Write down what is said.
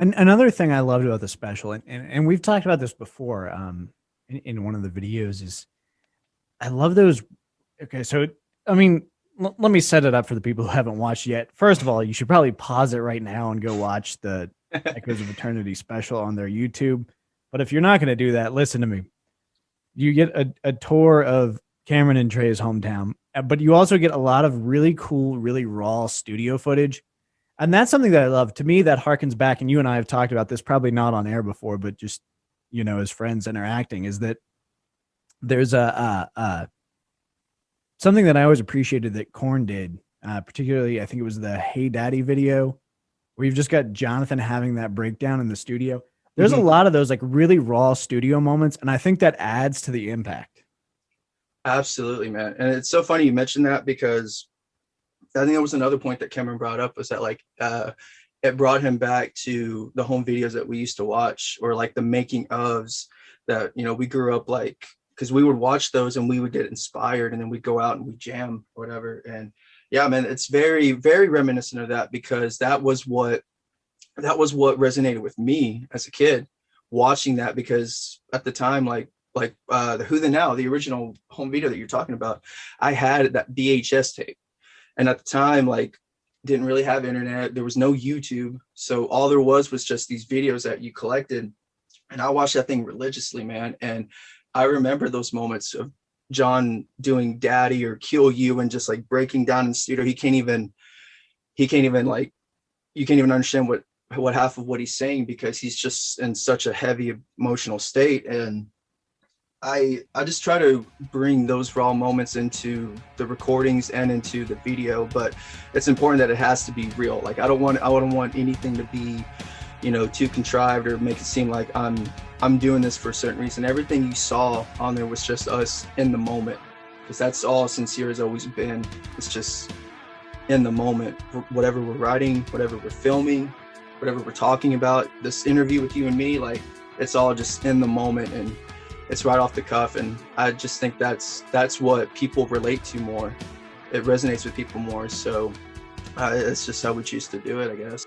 And another thing I loved about the special, and we've talked about this before, in one of the videos, is I love those. Okay, so I mean, let me set it up for the people who haven't watched yet. First of all, you should probably pause it right now and go watch the Echoes of Eternity special on their YouTube. But if you're not going to do that, listen to me. You get a tour of Cameron and Trey's hometown, but you also get a lot of really cool, really raw studio footage. And that's something that I love. To me, that harkens back, and you and I have talked about this, probably not on air before, but just, as friends interacting, is that there's something that I always appreciated that Korn did, particularly, I think it was the Hey Daddy video, where you've just got Jonathan having that breakdown in the studio. There's a lot of those like really raw studio moments, and I think that adds to the impact. Absolutely, man. And it's so funny you mentioned that, because I think that was another point that Cameron brought up, was that it brought him back to the home videos that we used to watch, or like the making ofs that, we grew up like, because we would watch those and we would get inspired, and then we'd go out and we jam or whatever. And yeah, man, it's very, very reminiscent of that, because that was what resonated with me as a kid watching that, because at the time, the Who the Now, the original home video that you're talking about, I had that VHS tape. And at the time, didn't really have internet. There was no YouTube. So all there was just these videos that you collected. And I watched that thing religiously, man. And I remember those moments of John doing Daddy or Kill You, and just like breaking down in the studio. You can't even understand what half of what he's saying, because he's just in such a heavy emotional state. And I just try to bring those raw moments into the recordings and into the video, but it's important that it has to be real. I don't want anything to be, too contrived or make it seem like I'm doing this for a certain reason. Everything you saw on there was just us in the moment, because that's all Seer has always been. It's just in the moment. Whatever we're writing, whatever we're filming, whatever we're talking about, this interview with you and me, it's all just in the moment, and it's right off the cuff. And I just think that's what people relate to more. It resonates with people more. So it's just how we choose to do it, I guess.